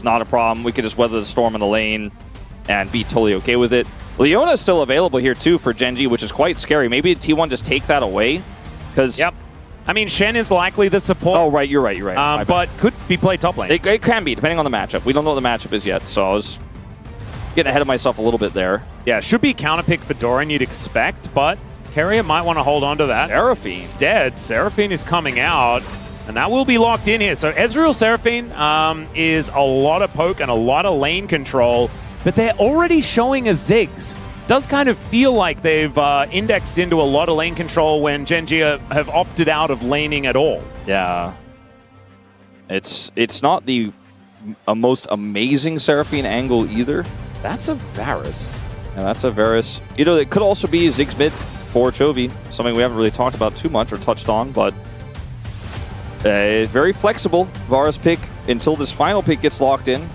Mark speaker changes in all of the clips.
Speaker 1: It's not a problem. We could just weather the storm in the lane and be totally okay with it. Leona is still available here too for Gen.G, which is quite scary. Maybe T1 just take that away because.
Speaker 2: Yep. I mean, Shen is likely the support.
Speaker 1: Oh, right. You're right. You're right.
Speaker 2: But could be played top lane.
Speaker 1: It can be, depending on the matchup. We don't know what the matchup is yet, so I was getting ahead of myself a little bit there.
Speaker 2: Yeah, should be counter pick for Doran, you'd expect, but Keria might want to hold on to that.
Speaker 1: Seraphine.
Speaker 2: Instead, Seraphine is coming out, and that will be locked in here. So Ezreal Seraphine is a lot of poke and a lot of lane control, but they're already showing a Ziggs. Does kind of feel like they've indexed into a lot of lane control when Gen.G have opted out of laning at all.
Speaker 1: Yeah. It's not the most amazing Seraphine angle either.
Speaker 2: That's a Varus.
Speaker 1: Yeah, that's a Varus. You know, it could also be Ziggs mid for Chovy, something we haven't really talked about too much or touched on, but a very flexible Varus pick until this final pick gets locked in.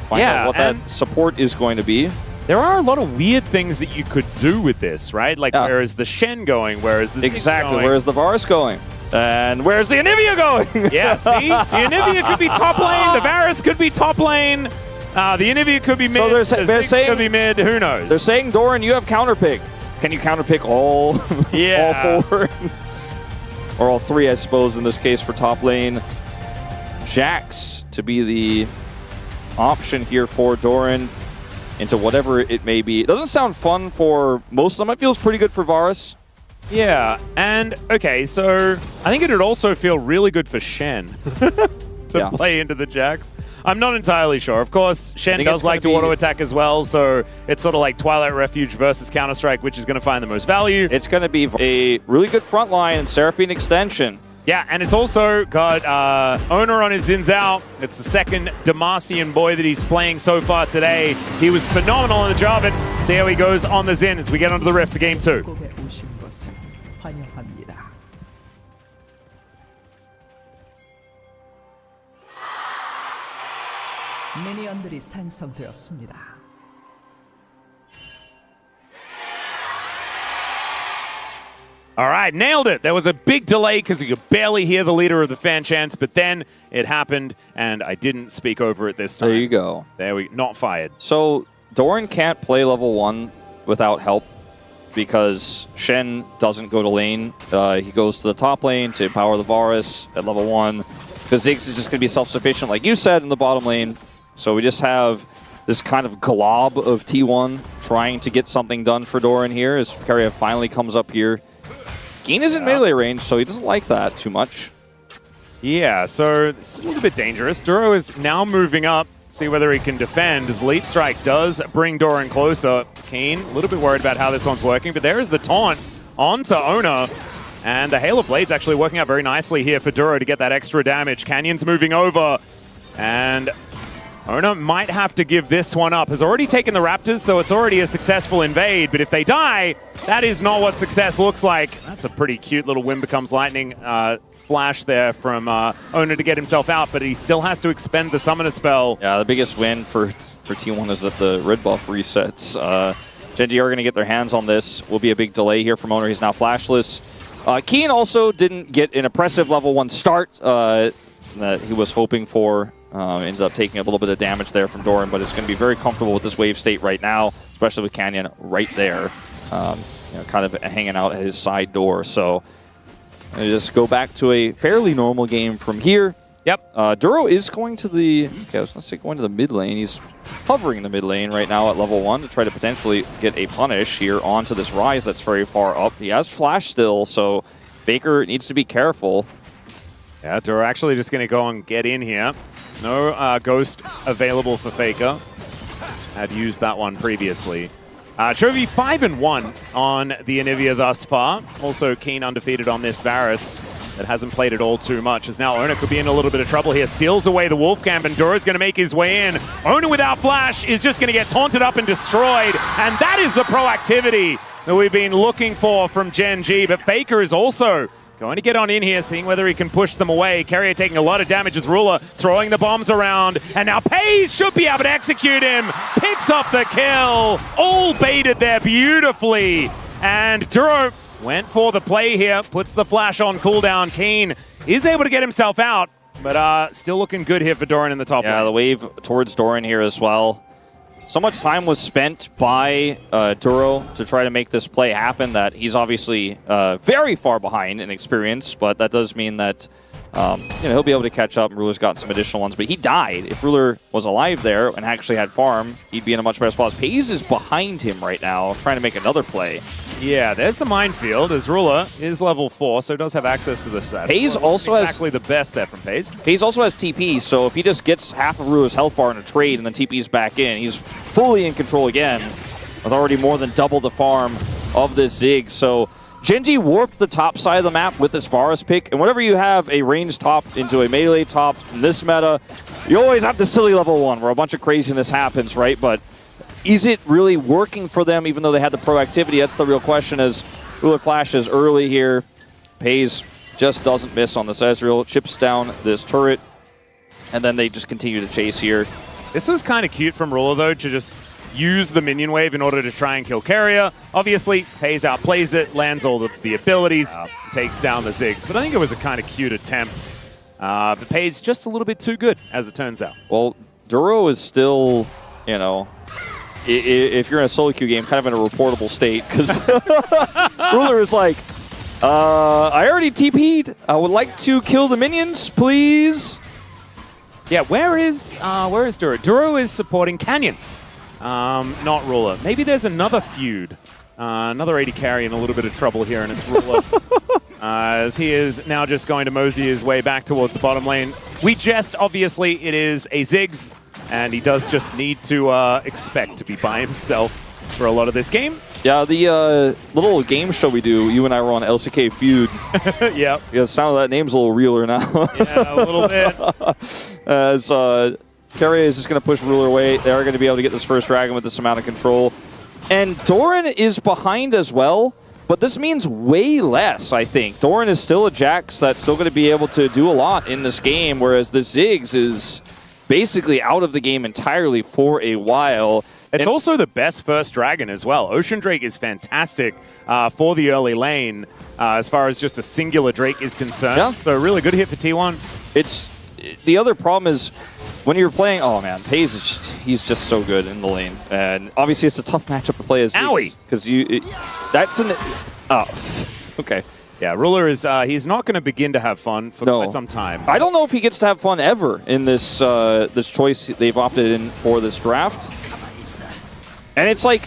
Speaker 1: Find out what that support is going to be.
Speaker 2: There are a lot of weird things that you could do with this, right? Like, where is the Shen going? Where is the Ziggs going?
Speaker 1: Where is the Varus going? And where's the Anivia going?
Speaker 2: Yeah, see? The Anivia could be top lane. The Varus could be top lane. The Anivia could be mid. So the Ziggs could be mid. Who knows?
Speaker 1: They're saying, Doran, you have counterpick. Can you counterpick all, all four? Or all three, I suppose, in this case for top lane. Jax to be the option here for Doran into whatever it may be. It doesn't sound fun for most of them. It feels pretty good for Varus.
Speaker 2: Yeah, and okay, so I think it would also feel really good for Shen to play into the Jax. I'm not entirely sure. Of course, Shen does like to auto-attack as well, so it's sort of like Twilight Refuge versus Counter-Strike, which is going to find the most value.
Speaker 1: It's going to be a really good front line and Seraphine extension.
Speaker 2: Yeah, and it's also got Owner on his Xin Zhao. It's the second Demacian boy that he's playing so far today. He was phenomenal in the job, and see how he goes on the Xin as we get onto the Rift for Game 2.
Speaker 3: 미니언들이 생성되었습니다.
Speaker 2: All right, nailed it. There was a big delay because you could barely hear the leader of the fan chants, but then it happened, and I didn't speak over it this time.
Speaker 1: There you go.
Speaker 2: Not fired.
Speaker 1: So Doran can't play level 1 without help because Shen doesn't go to lane. He goes to the top lane to power the Varus at level 1 because Ziggs is just going to be self-sufficient, like you said, in the bottom lane. So we just have this kind of glob of T1 trying to get something done for Doran here as Keria finally comes up here. Geen is in melee range, so he doesn't like that too much.
Speaker 2: Yeah, so it's a little bit dangerous. Duro is now moving up, see whether he can defend, as Leap Strike does bring Doran closer. Keen, a little bit worried about how this one's working, but there is the taunt onto Ona, and the Hail of Blade's actually working out very nicely here for Duro to get that extra damage. Canyon's moving over, and Ona might have to give this one up. Has already taken the Raptors, so it's already a successful invade, but if they die, that is not what success looks like. That's a pretty cute little Wind Becomes Lightning flash there from Ona to get himself out, but he still has to expend the Summoner spell.
Speaker 1: Yeah, the biggest win for T1 is that the red buff resets. Gen.G are going to get their hands on this. Will be a big delay here from Ona. He's now flashless. Keen also didn't get an impressive level 1 start that he was hoping for. Ended up taking a little bit of damage there from Doran, but it's going to be very comfortable with this wave state right now, especially with Canyon right there, kind of hanging out at his side door. So just go back to a fairly normal game from here.
Speaker 2: Yep.
Speaker 1: Duro is going to the, okay, I was going to say going to the mid lane. He's hovering in the mid lane right now at level 1 to try to potentially get a punish here onto this Rise that's very far up. He has Flash still, so Faker needs to be careful.
Speaker 2: Yeah, Duro actually just going to go and get in here. No Ghost available for Faker. Had used that one previously. Chovy 5-1 on the Anivia thus far. Also Keen undefeated on this Varus that hasn't played it all too much. As now Ona could be in a little bit of trouble here. Steals away the Wolf Camp, and Duro's going to make his way in. Ona without Flash is just going to get taunted up and destroyed. And that is the proactivity that we've been looking for from Gen.G. But Faker is also going to get on in here, seeing whether he can push them away. Keria taking a lot of damage as Ruler throwing the bombs around. And now Pays should be able to execute him. Picks up the kill. All baited there beautifully. And Duro went for the play here. Puts the flash on cooldown. Keen is able to get himself out. but still looking good here for Doran in the top lane.
Speaker 1: Yeah, the wave towards Doran here as well. So much time was spent by Duro to try to make this play happen that he's obviously very far behind in experience, but that does mean that he'll be able to catch up. Ruler's got some additional ones, but he died. If Ruler was alive there and actually had farm, he'd be in a much better spot. Pays is behind him right now, trying to make another play.
Speaker 2: Yeah, there's the minefield, as Ruler is level 4, so does have access to this set.
Speaker 1: Pays also has
Speaker 2: exactly the best there from Pays.
Speaker 1: Pays also has TP, so if he just gets half of Ruler's health bar in a trade and then TP's back in, he's fully in control again with already more than double the farm of this Zig. So Gen.G warped the top side of the map with this Varus pick, and whenever you have a ranged top into a melee top in this meta, you always have the silly level 1 where a bunch of craziness happens, right? But is it really working for them even though they had the proactivity? That's the real question as Ruler flashes early here. Pays just doesn't miss on this Ezreal, chips down this turret, and then they just continue to chase here.
Speaker 2: This was kind of cute from Ruler, though, to just use the minion wave in order to try and kill Carrier. Obviously, Pays outplays it, lands all the abilities, takes down the Ziggs. But I think it was a kind of cute attempt. But Pays just a little bit too good, as it turns out.
Speaker 1: Well, Duro is still, if you're in a solo queue game, kind of in a reportable state, because Ruler is like, I already TP'd. I would like to kill the minions, please.
Speaker 2: Yeah, where is Duro? Duro is supporting Canyon. Not Ruler. Maybe there's another feud. Another AD carry in a little bit of trouble here, and it's Ruler. As he is now just going to mosey his way back towards the bottom lane. Obviously, it is a Ziggs, and he does just need to expect to be by himself for a lot of this game.
Speaker 1: Yeah, the little game show we do, you and I were on LCK Feud.
Speaker 2: Yep.
Speaker 1: Yeah, the sound of that name's a little realer now.
Speaker 2: Yeah, a little bit.
Speaker 1: As Carrier is just going to push Ruler away. They are going to be able to get this first dragon with this amount of control. And Doran is behind as well, but this means way less, I think. Doran is still a Jax that's still going to be able to do a lot in this game, whereas the Ziggs is basically out of the game entirely for a while.
Speaker 2: It's also the best first dragon as well. Ocean Drake is fantastic for the early lane as far as just a singular Drake is concerned.
Speaker 1: Yeah.
Speaker 2: So really good hit for T1.
Speaker 1: The other problem is when you're playing, oh man, Pays he's just so good in the lane, and obviously it's a tough matchup to play as
Speaker 2: Owie!
Speaker 1: Because okay.
Speaker 2: Yeah, Ruler is he's not going to begin to have fun for quite some time.
Speaker 1: I don't know if he gets to have fun ever in this this choice they've opted in for this draft. And it's like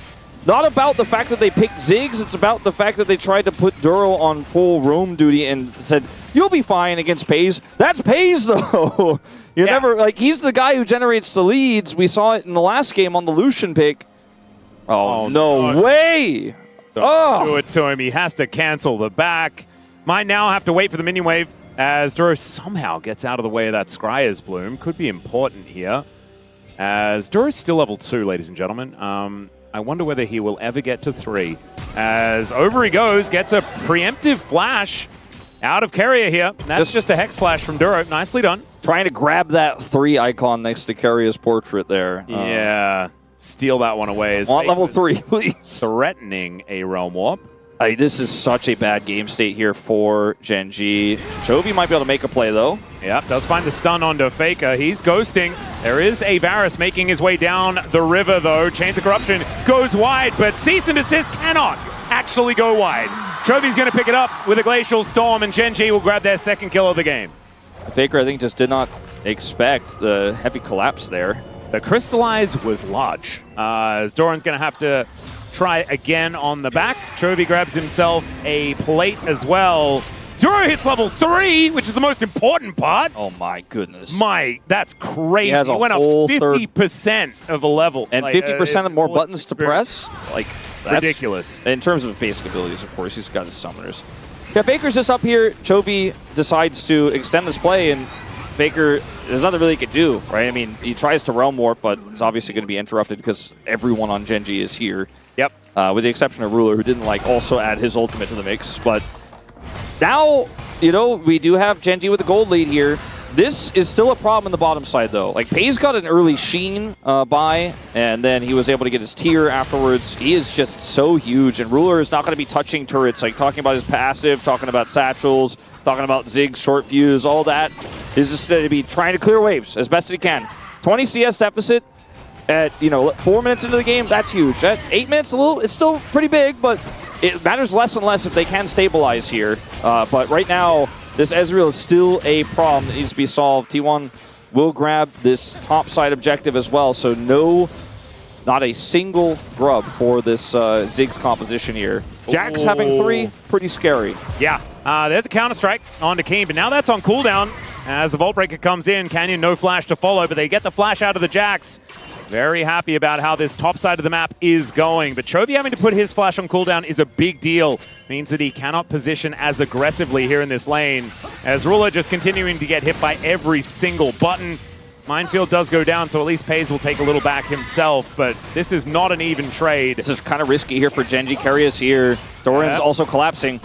Speaker 1: not about the fact that they picked Ziggs, it's about the fact that they tried to put Duro on full roam duty and said, you'll be fine against Pays. That's Pays, though. He's the guy who generates the leads. We saw it in the last game on the Lucian pick. Oh, no way.
Speaker 2: Don't do it to him. He has to cancel the back. Might now have to wait for the minion wave as Duro somehow gets out of the way of that Scryer's Bloom. Could be important here. As Duro's still level 2, ladies and gentlemen. I wonder whether he will ever get to 3. As over he goes, gets a preemptive flash out of Carrier here. That's just a Hex Flash from Duro. Nicely done.
Speaker 1: Trying to grab that 3 icon next to Carrier's portrait there.
Speaker 2: Yeah. Steal that one away.
Speaker 1: Want level 3, please.
Speaker 2: Threatening a Realm Warp.
Speaker 1: This is such a bad game state here for Gen.G. Chovy might be able to make a play, though.
Speaker 2: Yep, does find the stun onto Faker. He's ghosting. There is a Varus making his way down the river, though. Chains of Corruption goes wide, but Cease and Desist cannot actually go wide. Chovy's going to pick it up with a Glacial Storm, and Gen.G will grab their second kill of the game.
Speaker 1: Faker, I think, just did not expect the heavy collapse there.
Speaker 2: The Crystallize was large. As Doran's going to have to try again on the back. Chovy grabs himself a plate as well. Duro hits level 3, which is the most important part.
Speaker 1: Oh my goodness.
Speaker 2: That's crazy.
Speaker 1: He has a
Speaker 2: he went up
Speaker 1: whole
Speaker 2: 50% of a level.
Speaker 1: And 50% more buttons to press? That's
Speaker 2: ridiculous.
Speaker 1: In terms of basic abilities, of course, he's got his summoners. Yeah, Faker's just up here. Chovy decides to extend this play, and Faker, there's nothing really he could do, right? I mean, he tries to Realm Warp, but it's obviously going to be interrupted because everyone on Gen.G is here.
Speaker 2: Yep.
Speaker 1: With the exception of Ruler, who didn't also add his ultimate to the mix. But now, we do have Gen.G with the gold lead here. This is still a problem in the bottom side, though. Pays got an early Sheen buy, and then he was able to get his tier afterwards. He is just so huge, and Ruler is not going to be touching turrets, talking about his passive, talking about satchels, talking about Zig, short fuse, all that is just to be trying to clear waves as best as he can. 20 CS deficit at 4 minutes into the game, that's huge. At 8 minutes, it's still pretty big, but it matters less and less if they can stabilize here. But right now, this Ezreal is still a problem that needs to be solved. T1 will grab this top side objective as well, so not a single grub for this Ziggs composition here. Jax having 3, pretty scary.
Speaker 2: Yeah, there's a counter-strike onto Keen, but now that's on cooldown. As the Vault Breaker comes in, Canyon no flash to follow, but they get the flash out of the Jax. Very happy about how this top side of the map is going, but Chovy having to put his flash on cooldown is a big deal. Means that he cannot position as aggressively here in this lane. As Rula just continuing to get hit by every single button. Minefield does go down, so at least Pays will take a little back himself, but this is not an even trade.
Speaker 1: This is kind of risky here for Gen.G. Carriers here. Doran's also collapsing.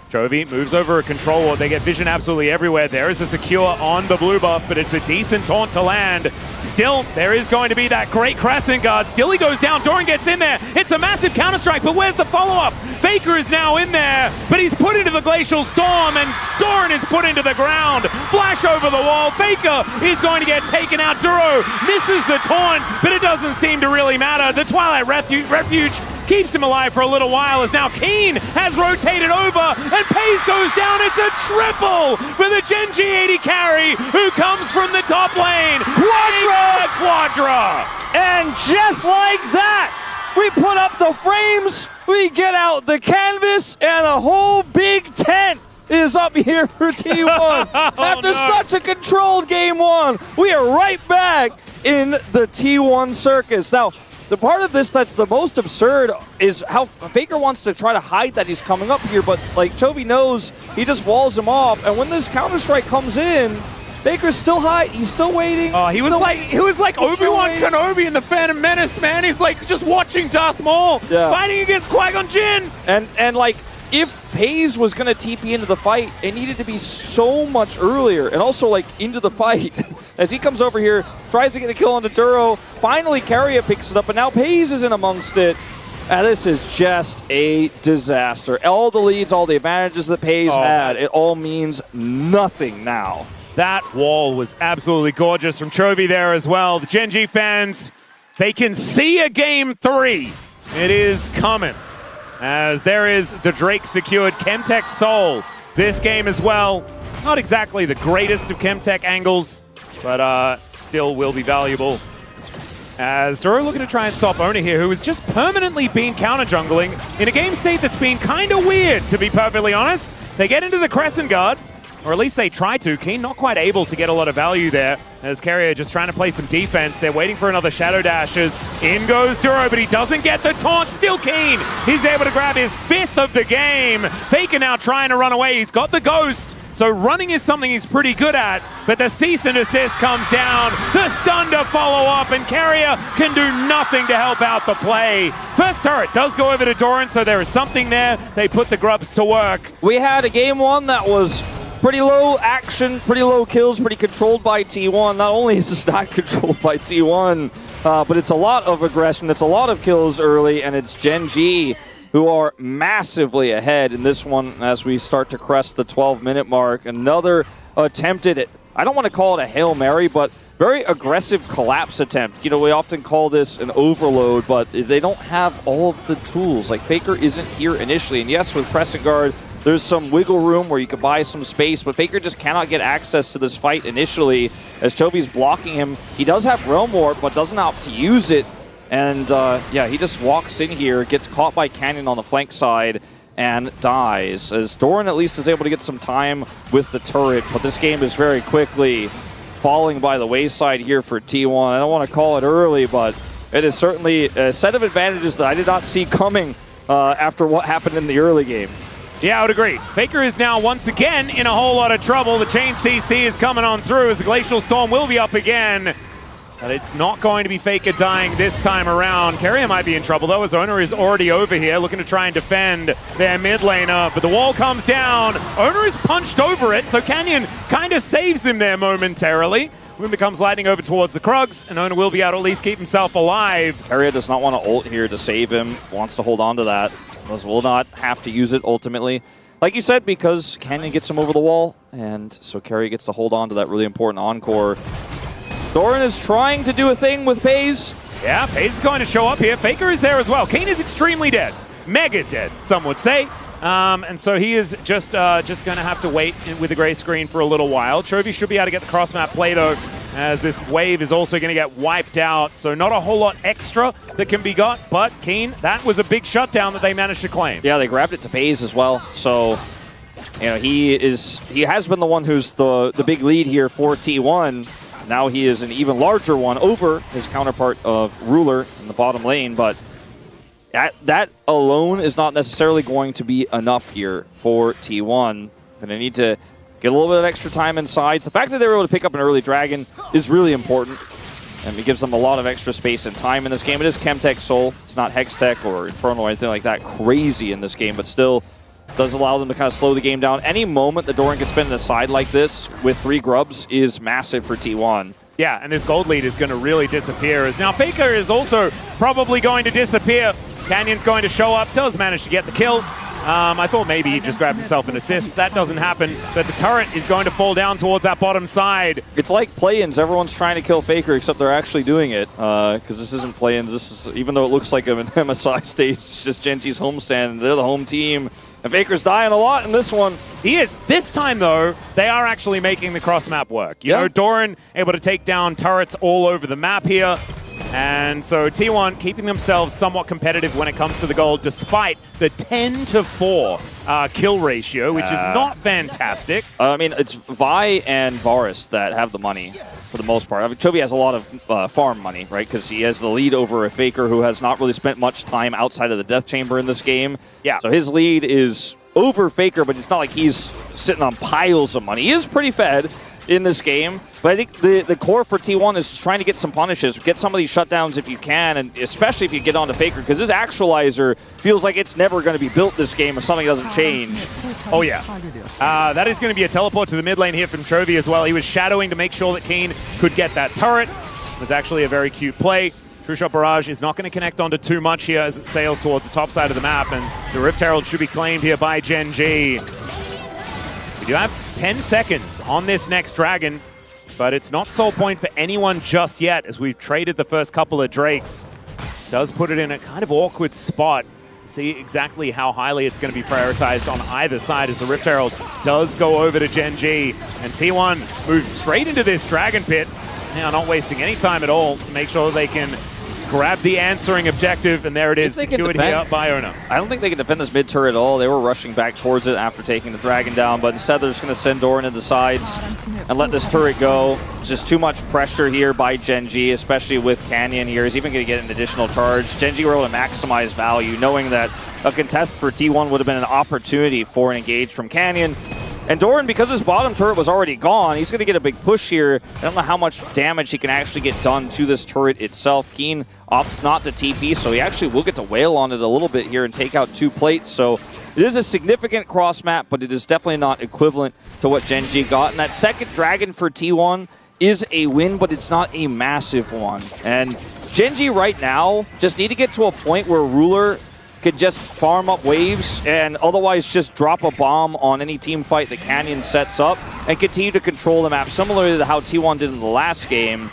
Speaker 2: Chovy moves over a control. They get vision absolutely everywhere. There is a secure on the blue buff, but it's a decent taunt to land. Still, there is going to be that great Crescent Guard. Still he goes down. Doran gets in there. It's a massive counter-strike, but where's the follow-up? Faker is now in there, but he's put into the Glacial Storm, and Doran is put into the ground. Flash over the wall. Faker is going to get taken out. Duro misses the taunt, but it doesn't seem to really matter. The Twilight Refuge keeps him alive for a little while as now Keen has rotated over and Pays goes down. It's a triple for the Gen.G AD carry who comes from the top lane. Quadra!
Speaker 1: And just like that, we put up the frames, we get out the canvas, and a whole big tent is up here for T1. After such a controlled game 1, we are right back in the T1 circus. Now, the part of this that's the most absurd is how Faker wants to try to hide that he's coming up here, but like Chovy knows, he just walls him off, and when this Counter-Strike comes in, Faker's still high, he's still waiting.
Speaker 2: Oh, he was like Obi-Wan Kenobi in the Phantom Menace, man. He's like just watching Darth Maul fighting against Qui-Gon Jinn.
Speaker 1: And like, if Pays was gonna TP into the fight, it needed to be so much earlier, and also like into the fight. As he comes over here, tries to get the kill on the Duro, finally Carrier picks it up, and now Pays is in amongst it. And this is just a disaster. All the leads, all the advantages that Pays had, it all means nothing now.
Speaker 2: That wall was absolutely gorgeous from Chovy there as well. The Gen.G fans, they can see a game 3. It is coming. As there is the Drake secured Chemtech Soul this game as well. Not exactly the greatest of Chemtech angles, but still will be valuable. As Duro looking to try and stop Owner here, who has just permanently been counter-jungling in a game state that's been kind of weird, to be perfectly honest. They get into the Crescent Guard, or at least they try to. Keen not quite able to get a lot of value there, as Carrier just trying to play some defense. They're waiting for another Shadow Dashes. In goes Duro, but he doesn't get the taunt. Still Keen. He's able to grab his 5th of the game. Faker now trying to run away. He's got the Ghost. So running is something he's pretty good at, but the cease and desist comes down, the stun to follow up, and Carrier can do nothing to help out the play. First turret does go over to Doran, so there is something there. They put the grubs to work.
Speaker 1: We had a game 1 that was pretty low action, pretty low kills, pretty controlled by T1. Not only is this not controlled by T1, but it's a lot of aggression, it's a lot of kills early, and it's Gen.G who are massively ahead in this one as we start to crest the 12-minute mark. Another attempted, I don't want to call it a Hail Mary, but very aggressive collapse attempt. You know, we often call this an overload, but they don't have all of the tools. Like, Faker isn't here initially, and yes, with Crescent Guard, there's some wiggle room where you could buy some space, but Faker just cannot get access to this fight initially as Chovy's blocking him. He does have Realm Warp, but doesn't opt to use it. And yeah, he just walks in here, gets caught by Canyon on the flank side, and dies. As Doran at least is able to get some time with the turret, but this game is very quickly falling by the wayside here for T1. I don't want to call it early, but it is certainly a set of advantages that I did not see coming after what happened in the early game.
Speaker 2: Yeah, I would agree. Faker is now once again in a whole lot of trouble. The chain CC is coming on through as the Glacial Storm will be up again. But it's not going to be Faker dying this time around. Carrier might be in trouble though, as Owner is already over here looking to try and defend their mid laner. But the wall comes down. Owner is punched over it, so Canyon kind of saves him there momentarily. Moon becomes lightning over towards the Krugs, and Owner will be able to at least keep himself alive.
Speaker 1: Carrier does not want to ult here to save him, wants to hold on to that. Will not have to use it ultimately. like you said, because Canyon gets him over the wall, and so Carry gets to hold on to that really important encore. Doran is trying to do a thing with FaZe.
Speaker 2: Yeah, FaZe is going to show up here. Faker is there as well. Kayn is extremely dead. Mega dead, some would say. And so he is just going to have to wait with the gray screen for a little while. Chovy should be able to get the cross-map play, though, as this wave is also going to get wiped out. So not a whole lot extra that can be got, but Keen, that was a big shutdown that they managed to claim.
Speaker 1: Yeah, they grabbed it to FaZe as well. So, you know, he has been the one who's the big lead here for T1. Now he is an even larger one over his counterpart of Ruler in the bottom lane, but that alone is not necessarily going to be enough here for T1. And they need to get a little bit of extra time inside. The fact that they were able to pick up an early Dragon is really important, and it gives them a lot of extra space and time in this game. It is Chemtech Soul. It's not Hextech or Inferno or anything like that crazy in this game, but still does allow them to kind of slow the game down. Any moment that Doran can spin in the side like this with 3 grubs is massive for T1.
Speaker 2: Yeah, and this gold lead is going to really disappear. As now Faker is also probably going to disappear. Canyon's going to show up, does manage to get the kill. I thought maybe he just grabbed himself an assist. That doesn't happen, but the turret is going to fall down towards that bottom side.
Speaker 1: It's like play-ins. Everyone's trying to kill Faker, except they're actually doing it. Because this isn't play-ins. This is, even though it looks like an MSI stage, it's just Gen.G's homestand. They're the home team. And Faker's dying a lot in this one.
Speaker 2: He is. This time, though, they are actually making the cross-map work. You know, Doran able to take down turrets all over the map here. And so T1 keeping themselves somewhat competitive when it comes to the gold, despite the 10-to-4 kill ratio, which is not fantastic.
Speaker 1: I mean, it's Vi and Varus that have the money for the most part. I mean, Chovy has a lot of farm money, right? Because he has the lead over a Faker who has not really spent much time outside of the Death Chamber in this game.
Speaker 2: Yeah.
Speaker 1: So his lead is over Faker, but it's not like he's sitting on piles of money. He is pretty fed in this game. But I think the core for T1 is trying to get some punishes, get some of these shutdowns if you can, and especially if you get onto Faker, because this actualizer feels like it's never going to be built this game if something doesn't change.
Speaker 2: Oh, yeah. That is going to be a teleport to the mid lane here from Chovy as well. He was shadowing to make sure that Keen could get that turret. It was actually a very cute play. True Shot Barrage is not going to connect onto too much here as it sails towards the top side of the map, and the Rift Herald should be claimed here by Gen.G. We do have 10 seconds on this next Dragon, but it's not soul point for anyone just yet as we've traded the first couple of Drakes. Does put it in a kind of awkward spot. See exactly how highly it's going to be prioritized on either side as the Rift Herald does go over to Gen.G, and T1 moves straight into this Dragon Pit. Now not wasting any time at all to make sure they can grab the answering objective, and there it is, secured here by Ono.
Speaker 1: I don't think they can defend this mid turret at all. They were rushing back towards it after taking the Dragon down, but instead they're just going to send Doran into the sides and let this turret go. Just too much pressure here by Gen.G, especially with Canyon here. He's even going to get an additional charge. Gen.G were able to maximize value, knowing that a contest for T1 would have been an opportunity for an engage from Canyon. And Doran, because his bottom turret was already gone, he's going to get a big push here. I don't know how much damage he can actually get done to this turret itself. Keen opts not to TP, so he actually will get to wail on it a little bit here and take out 2 plates. So it is a significant cross map, but it is definitely not equivalent to what Gen.G got. And that second Dragon for T1 is a win, but it's not a massive one. And Gen.G right now just need to get to a point where Ruler could just farm up waves and otherwise just drop a bomb on any team fight that Canyon sets up and continue to control the map, similarly to how T1 did in the last game.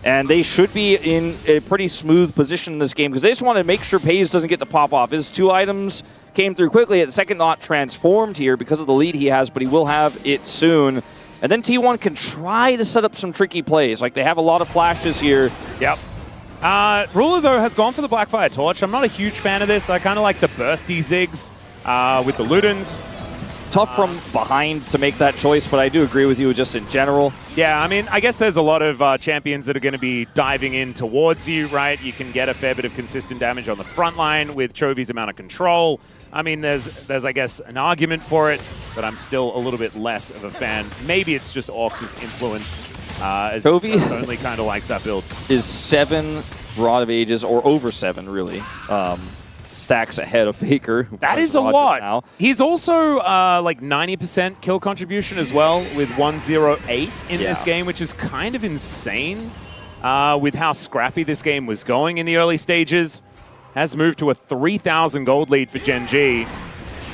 Speaker 1: And they should be in a pretty smooth position in this game because they just want to make sure FaZe doesn't get to pop off. His 2 items came through quickly. At the second, not transformed here because of the lead he has, but he will have it soon. And then T1 can try to set up some tricky plays. Like, they have a lot of flashes here.
Speaker 2: Yep. Ruler, though, has gone for the Blackfire Torch. I'm not a huge fan of this. I kind of like the bursty zigs with the Ludens.
Speaker 1: Tough from behind to make that choice, but I do agree with you just in general.
Speaker 2: Yeah, I mean, I guess there's a lot of champions that are going to be diving in towards you, right? You can get a fair bit of consistent damage on the front line with Chovy's amount of control. I mean, there's I guess, an argument for it, but I'm still a little bit less of a fan. Maybe it's just Orcs' influence, as
Speaker 1: Chovy
Speaker 2: only kind of likes that build.
Speaker 1: Is 7 Rod of Ages, or over 7, really. Stacks ahead of Faker.
Speaker 2: That is a lot. Now. He's also like 90% kill contribution as well with 108 in this game, which is kind of insane with how scrappy this game was going in the early stages. Has moved to a 3,000 gold lead for Gen.G.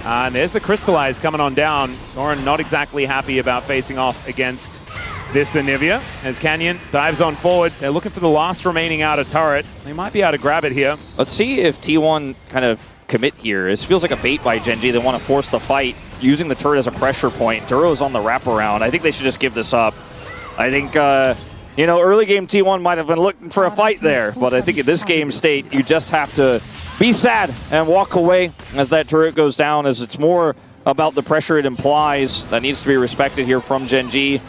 Speaker 2: And there's the Crystallize coming on down. Doran not exactly happy about facing off against this Anivia as Canyon dives on forward. They're looking for the last remaining outer turret. They might be able to grab it here.
Speaker 1: Let's see if T1 kind of commit here. This feels like a bait by Gen.G. They want to force the fight using the turret as a pressure point. Duro's on the wraparound. I think they should just give this up. I think, you know, early game T1 might have been looking for a fight there, but I think in this game state, you just have to be sad and walk away as that turret goes down, as it's more about the pressure it implies that needs to be respected here from Gen.G.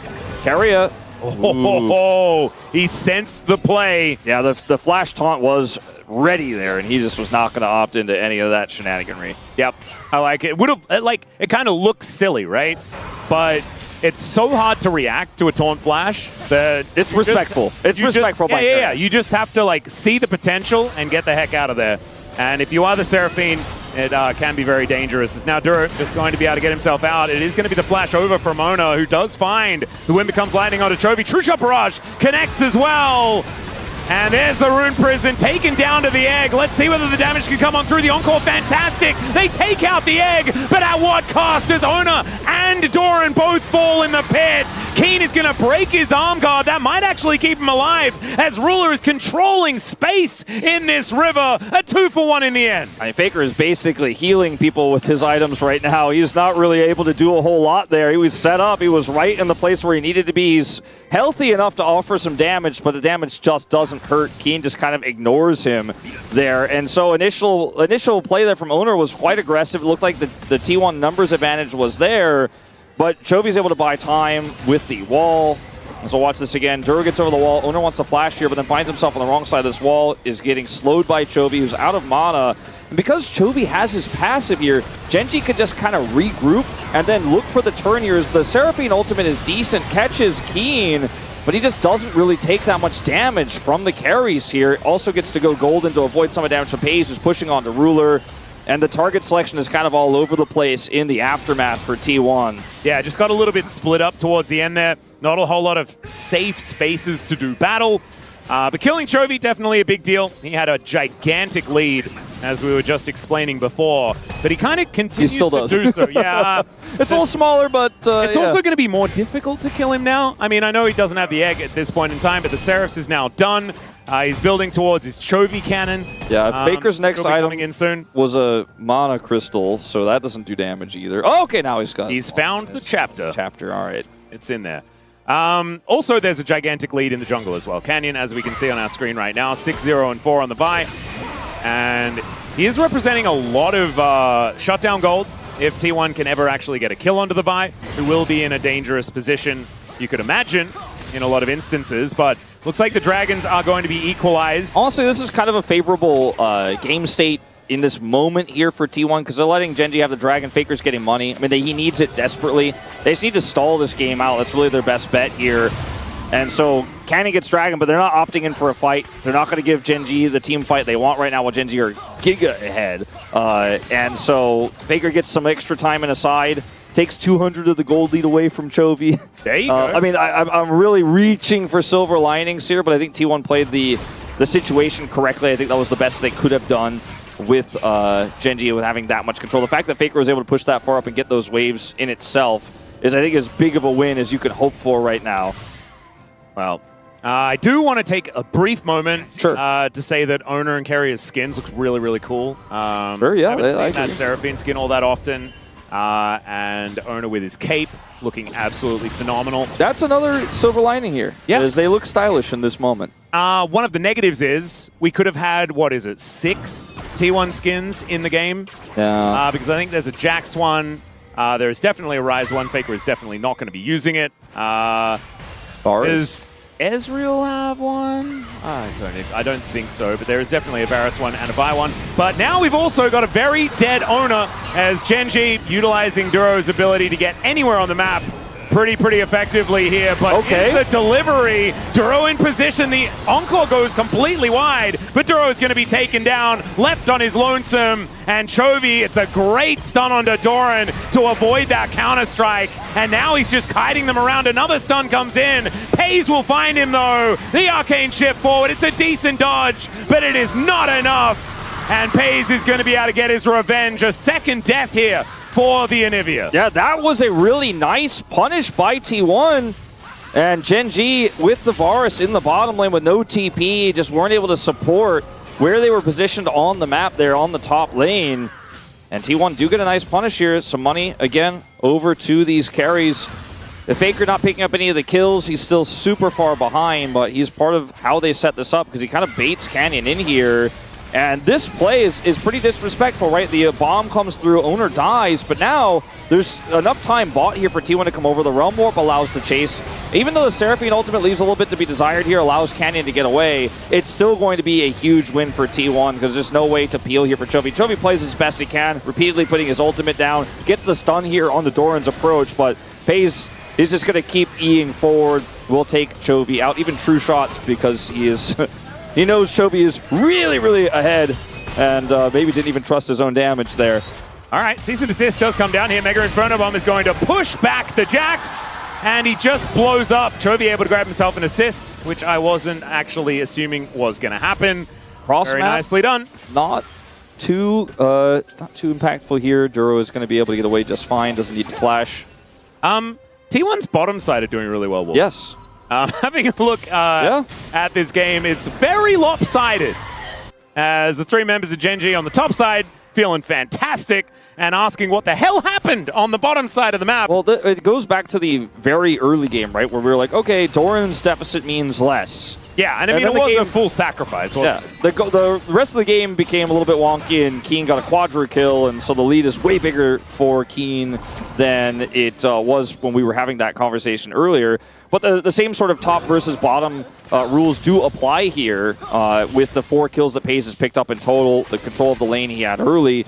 Speaker 1: Keria.
Speaker 2: Oh, he sensed the play.
Speaker 1: Yeah, the flash taunt was ready there, and he just was not going to opt into any of that shenaniganry.
Speaker 2: Yep, I like it. Would have like it kind of looks silly, right? But it's so hard to react to a taunt flash that
Speaker 1: it's respectful. It's respectful.
Speaker 2: Yeah. You just have to like see the potential and get the heck out of there. And if you are the Seraphine, it can be very dangerous. It's now Duro just going to be able to get himself out. It is going to be the flash over from Ona, who does find the wind becomes lightning onto Chovy. True Shot Barrage connects as well. And there's the Rune Prison taken down to the egg. Let's see whether the damage can come on through. The Encore, fantastic. They take out the egg, but at what cost? As Ona and Doran both fall in the pit. Keen is going to break his arm guard. That might actually keep him alive, as Ruler is controlling space in this river. A 2-for-1 in the end.
Speaker 1: I mean, Faker is basically healing people with his items right now. He's not really able to do a whole lot there. He was set up. He was right in the place where he needed to be. He's healthy enough to offer some damage, but the damage just doesn't hurt. Keen just kind of ignores him there. And so initial play there from Owner was quite aggressive. It looked like the T1 numbers advantage was there, but Chovy's able to buy time with the wall. So watch this again. Duro gets over the wall. Owner wants to flash here, but then finds himself on the wrong side of this wall, is getting slowed by Chovy, who's out of mana. And because Chovy has his passive here, Gen.G could just kind of regroup and then look for the turn here. As the Seraphine ultimate is decent, catches Keen, but he just doesn't really take that much damage from the carries here. Also gets to go golden to avoid some of the damage from Paze, who's pushing on to Ruler. And the target selection is kind of all over the place in the aftermath for T1.
Speaker 2: Yeah, just got a little bit split up towards the end there. Not a whole lot of safe spaces to do battle. But killing Chovy, definitely a big deal. He had a gigantic lead, as we were just explaining before. But he kind of continues to do so. Yeah,
Speaker 1: it's a little smaller, but
Speaker 2: it's also going to be more difficult to kill him now. I mean, I know he doesn't have the egg at this point in time, but the Seraphs is now done. He's building towards his Chovy cannon.
Speaker 1: Yeah, Faker's next item
Speaker 2: in soon.
Speaker 1: Was a mana crystal, so that doesn't do damage either. Oh, okay, now
Speaker 2: he's found the chapter.
Speaker 1: Chapter, all right.
Speaker 2: It's in there. Also, there's a gigantic lead in the jungle as well. Canyon, as we can see on our screen right now, 6-0 and 4 on the Vi. And he is representing a lot of shutdown gold. If T1 can ever actually get a kill onto the Vi, who will be in a dangerous position, you could imagine, in a lot of instances. But looks like the Dragons are going to be equalized.
Speaker 1: Honestly, this is kind of a favorable game state in this moment here for T1, because they're letting Gen.G have the Dragon. Faker's getting money. I mean, he needs it desperately. They just need to stall this game out. That's really their best bet here. And so Canyon gets Dragon, but they're not opting in for a fight. They're not going to give Gen.G the team fight they want right now, while Gen.G are giga ahead. And so Faker gets some extra time in a side, takes 200 of the gold lead away from Chovy.
Speaker 2: There you go.
Speaker 1: I mean, I'm really reaching for silver linings here, but I think T1 played the situation correctly. I think that was the best they could have done with Gen.G with having that much control. The fact that Faker was able to push that far up and get those waves in itself is, I think, as big of a win as you could hope for right now.
Speaker 2: Well, I do want to take a brief moment
Speaker 1: to
Speaker 2: say that Owner and Carrier's skins looks really, really cool.
Speaker 1: Sure, yeah.
Speaker 2: I haven't seen that Seraphine skin all that often. And Owner with his cape looking absolutely phenomenal.
Speaker 1: That's another silver lining here.
Speaker 2: Yeah.
Speaker 1: Is they look stylish in this moment.
Speaker 2: One of the negatives is we could have had, 6 T1 skins in the game.
Speaker 1: Yeah.
Speaker 2: Because I think there's a Jax one. There's definitely a Ryze one. Faker is definitely not going to be using it. Does Ezreal have one? I don't think so, but there is definitely a Varus one and a Vi one. But now we've also got a very dead Owner, as Gen.G utilizing Duro's ability to get anywhere on the map pretty effectively here. But in the delivery, Duro in position. The Encore goes completely wide, but Duro is going to be taken down, left on his lonesome. And Chovy, it's a great stun onto Doran to avoid that counter-strike. And now he's just kiting them around. Another stun comes in. Paze will find him, though. The Arcane shift forward. It's a decent dodge, but it is not enough. And Paze is going to be able to get his revenge. A second death here for the Anivia.
Speaker 1: Yeah, that was a really nice punish by T1. And Gen.G with the Varus in the bottom lane with no TP, just weren't able to support where they were positioned on the map there on the top lane. And T1 do get a nice punish here. Some money, again, over to these carries. The Faker not picking up any of the kills. He's still super far behind, but he's part of how they set this up because he kind of baits Canyon in here. And this play is pretty disrespectful, right? The bomb comes through, owner dies, but now there's enough time bought here for T1 to come over. The Realm Warp allows the chase. Even though the Seraphine ultimate leaves a little bit to be desired here, allows Canyon to get away, it's still going to be a huge win for T1 because there's no way to peel here for Chovy. Chovy plays as best he can, repeatedly putting his ultimate down, gets the stun here on the Doran's approach, but FaZe is just going to keep E-ing forward. Will take Chovy out, even true shots, because he is... He knows Chovy is really, really ahead, and maybe didn't even trust his own damage there.
Speaker 2: All right, cease and desist does come down here. Mega Inferno Bomb is going to push back the Jax, and he just blows up. Chovy able to grab himself an assist, which I wasn't actually assuming was going to happen.
Speaker 1: Cross
Speaker 2: Very
Speaker 1: map,
Speaker 2: nicely done.
Speaker 1: Not too impactful here. Duro is going to be able to get away just fine. Doesn't need to flash.
Speaker 2: T1's bottom side are doing really well, Wolf.
Speaker 1: Yes.
Speaker 2: Having a look at this game, it's very lopsided. As the three members of Gen.G on the top side feeling fantastic and asking what the hell happened on the bottom side of the map.
Speaker 1: Well, it goes back to the very early game, right, where we were like, okay, Doran's deficit means less.
Speaker 2: Yeah, and I mean, it was a full sacrifice, wasn't it?
Speaker 1: The rest of the game became a little bit wonky, and Keen got a quadra kill, and so the lead is way bigger for Keen than it was when we were having that conversation earlier. But the same sort of top versus bottom rules do apply here with the 4 kills that FaZe has picked up in total, the control of the lane he had early.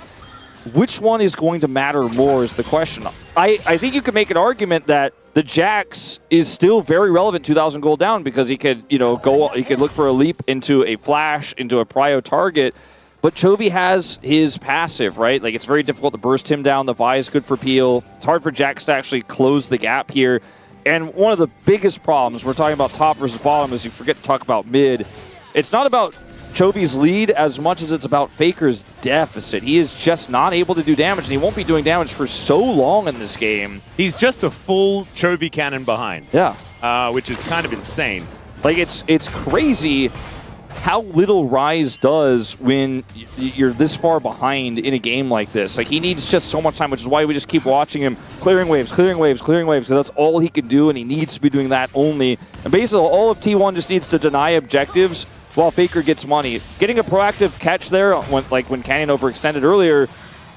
Speaker 1: Which one is going to matter more is the question. I think you could make an argument that the Jax is still very relevant 2,000 gold down because he could, he could look for a leap into a flash, into a prio target. But Chovy has his passive, right? Like, it's very difficult to burst him down. The Vi is good for peel. It's hard for Jax to actually close the gap here. And one of the biggest problems, we're talking about top versus bottom, is you forget to talk about mid. It's not about Chovy's lead as much as it's about Faker's deficit. He is just not able to do damage, and he won't be doing damage for so long in this game.
Speaker 2: He's just a full Chovy cannon behind.
Speaker 1: Yeah.
Speaker 2: Which is kind of insane.
Speaker 1: Like, it's crazy how little Rise does when you're this far behind in a game like this. Like, he needs just so much time, which is why we just keep watching him clearing waves, clearing waves, clearing waves, because that's all he can do, and he needs to be doing that only. And basically, all of T1 just needs to deny objectives while Faker gets money. Getting a proactive catch there, when Canyon overextended earlier,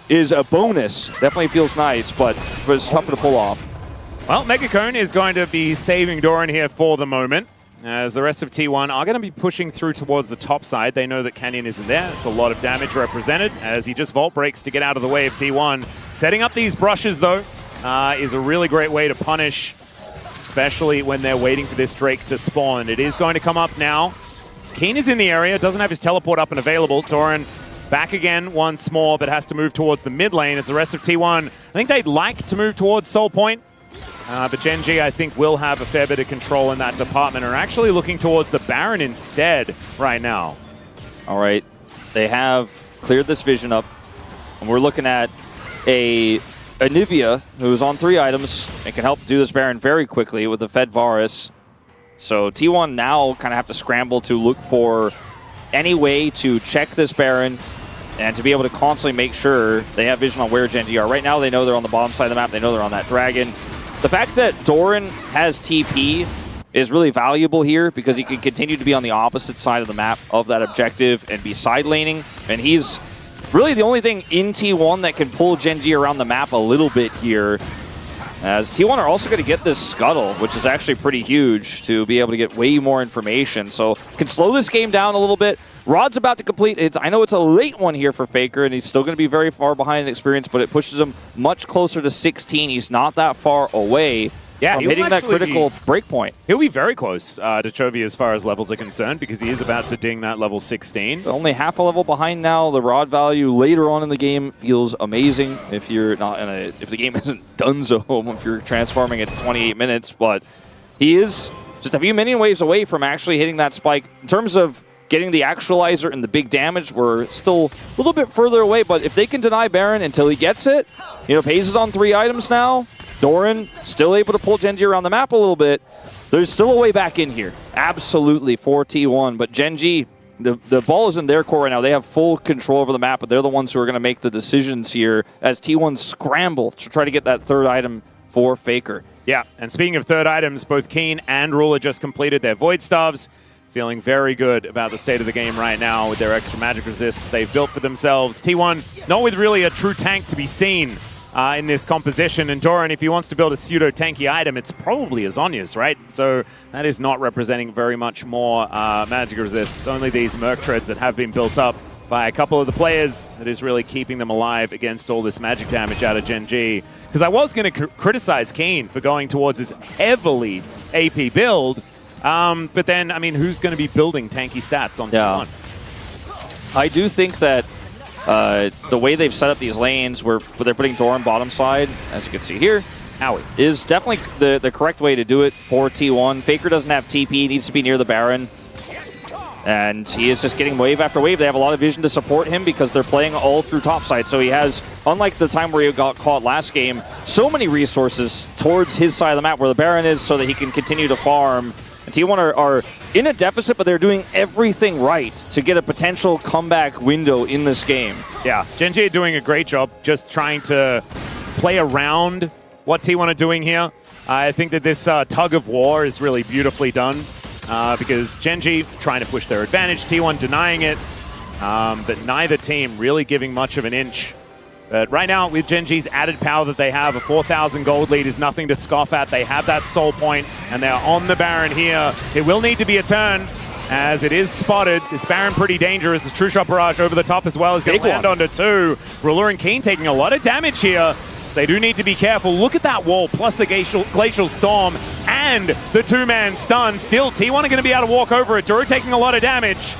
Speaker 1: is a bonus. Definitely feels nice, but it's tougher to pull off.
Speaker 2: Well, Megacone is going to be saving Doran here for the moment, as the rest of T1 are going to be pushing through towards the top side. They know that Canyon isn't there. It's a lot of damage represented as he just vault breaks to get out of the way of T1. Setting up these brushes, though, is a really great way to punish, especially when they're waiting for this Drake to spawn. It is going to come up now. Keen is in the area, doesn't have his teleport up and available. Doran back again once more, but has to move towards the mid lane as the rest of T1. I think they'd like to move towards Soul Point. But Gen.G, I think, will have a fair bit of control in that department, are actually looking towards the Baron instead right now.
Speaker 1: All right. They have cleared this vision up, and we're looking at a Anivia who's on 3 items and can help do this Baron very quickly with the Fed Varus. So T1 now kind of have to scramble to look for any way to check this Baron and to be able to constantly make sure they have vision on where Gen.G are. Right now, they know they're on the bottom side of the map. They know they're on that dragon. The fact that Doran has TP is really valuable here because he can continue to be on the opposite side of the map of that objective and be side laning. And he's really the only thing in T1 that can pull Gen.G around the map a little bit here. As T1 are also going to get this scuttle, which is actually pretty huge to be able to get way more information. So can slow this game down a little bit. Rod's about to complete. I know it's a late one here for Faker, and he's still going to be very far behind in experience, but it pushes him much closer to 16. He's not that far away from hitting that critical breakpoint.
Speaker 2: He'll be very close to Chovy as far as levels are concerned because he is about to ding that level 16.
Speaker 1: Only half a level behind now. The Rod value later on in the game feels amazing if you're not if the game isn't donezo, if you're transforming at 28 minutes, but he is just a few minion waves away from actually hitting that spike. In terms of getting the actualizer and the big damage. We're still a little bit further away, but if they can deny Baron until he gets it, you know, Paze is on 3 items now. Doran still able to pull Gen.G around the map a little bit. There's still a way back in here, absolutely, for T1. But Gen.G, the ball is in their court right now. They have full control over the map, but they're the ones who are going to make the decisions here as T1 scramble to try to get that 3rd item for Faker.
Speaker 2: Yeah, and speaking of 3rd items, both Keen and Ruler just completed their Void Staves. Feeling very good about the state of the game right now with their extra magic resist that they've built for themselves. T1, not with really a true tank to be seen in this composition. And Doran, if he wants to build a pseudo-tanky item, it's probably a Zhonya's, right? So that is not representing very much more magic resist. It's only these Merc Treads that have been built up by a couple of the players that is really keeping them alive against all this magic damage out of Gen.G. Because I was going to criticize Keen for going towards this heavily AP build, but then, I mean, who's going to be building tanky stats on T1?
Speaker 1: I do think that the way they've set up these lanes, where they're putting Doran bottom side, as you can see here, is definitely the correct way to do it for T1. Faker doesn't have TP, he needs to be near the Baron. And he is just getting wave after wave. They have a lot of vision to support him because they're playing all through topside. So he has, unlike the time where he got caught last game, so many resources towards his side of the map where the Baron is so that he can continue to farm. And T1 are in a deficit, but they're doing everything right to get a potential comeback window in this game.
Speaker 2: Yeah, Gen.G are doing a great job just trying to play around what T1 are doing here. I think that this tug-of-war is really beautifully done. Because Gen.G trying to push their advantage, T1 denying it, but neither team really giving much of an inch. But right now, with Gen.G's added power that they have, a 4,000 gold lead is nothing to scoff at. They have that soul point, and they're on the Baron here. It will need to be a turn, as it is spotted. This Baron pretty dangerous. This True Shot Barrage over the top as well is going to land onto 2. Ruler and Keen taking a lot of damage here. They do need to be careful. Look at that wall, plus the Glacial Storm and the 2-man stun. Still, T1 are going to be able to walk over it. Duro taking a lot of damage.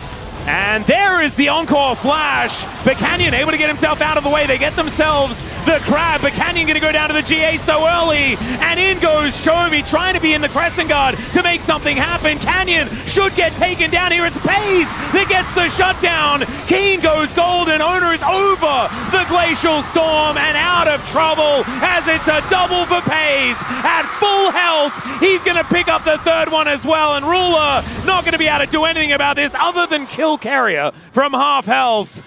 Speaker 2: And there is the Encore Flash. But Canyon able to get himself out of the way. They get themselves the Crab, but Canyon going to go down to the GA so early. And in goes Chovy, trying to be in the Crescent Guard to make something happen. Canyon should get taken down here. It's Paze that gets the shutdown. Keen goes gold, and Owner is over the Glacial Storm and out of trouble as it's a double for Paze. At full health, he's going to pick up the 3rd one as well. And Ruler not going to be able to do anything about this other than kill Carrier from half health.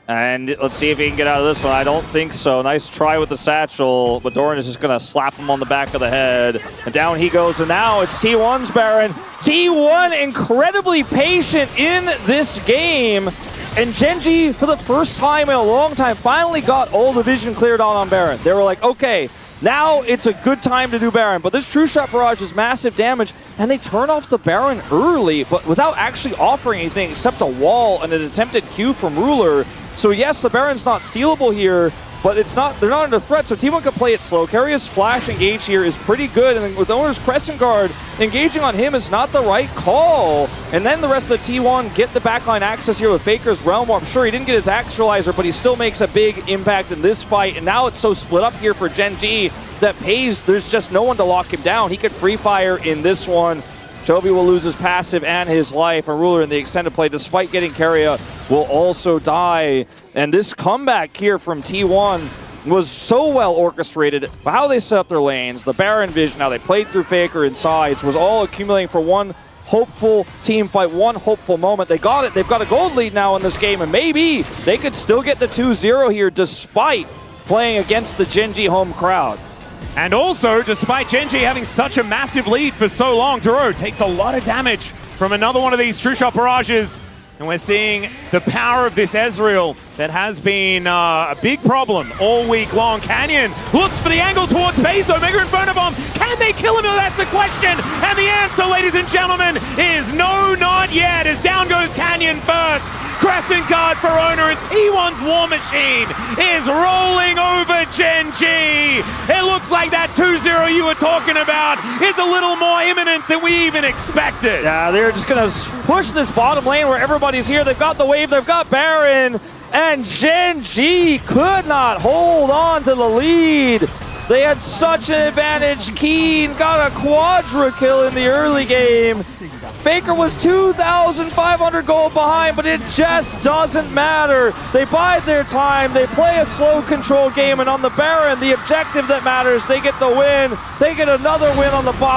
Speaker 1: And let's see if he can get out of this one. I don't think so. Nice try with the satchel, but Doran is just going to slap him on the back of the head. And down he goes, and now it's T1's Baron. T1 incredibly patient in this game. And Gen.G, for the first time in a long time, finally got all the vision cleared on Baron. They were like, okay, now it's a good time to do Baron. But this True Shot Barrage is massive damage, and they turn off the Baron early, but without actually offering anything except a wall and an attempted Q from Ruler. So yes, the Baron's not stealable here, but they're not under threat, so T1 can play it slow. Carrier's flash engage here is pretty good, and with Owner's Crescent Guard, engaging on him is not the right call. And then the rest of the T1 get the backline access here with Faker's Realm Warp. Sure, he didn't get his actualizer, but he still makes a big impact in this fight, and now it's so split up here for Gen.G that Paze, there's just no one to lock him down. He could free fire in this one. Chovy will lose his passive and his life, and Ruler in the extended play, despite getting Carrier, will also die. And this comeback here from T1 was so well orchestrated. How they set up their lanes, the Baron vision, how they played through Faker and sides, was all accumulating for one hopeful team fight, one hopeful moment. They got it. They've got a gold lead now in this game, and maybe they could still get the 2-0 here despite playing against the Gen.G home crowd.
Speaker 2: And also, despite Gen.G having such a massive lead for so long, Duro takes a lot of damage from another one of these True Shot Barrages. And we're seeing the power of this Ezreal that has been a big problem all week long. Canyon looks for the angle towards Paze, Mega Inferno Bomb. Can they kill him? That's the question. And the answer, ladies and gentlemen, is no, not yet. As down goes Canyon first. Crescent Guard for Owner, and T1's War Machine is rolling over Gen.G. It looks like that 2-0 you were talking about is a little more imminent than we even expected.
Speaker 1: Yeah, they're just going to push this bottom lane where everybody's here. They've got the wave, they've got Baron, and Gen.G could not hold on to the lead. They had such an advantage. Keen got a quadra kill in the early game. Faker was 2,500 gold behind, but it just doesn't matter. They bide their time, they play a slow control game, and on the Baron, the objective that matters, they get the win. They get another win on the bottom.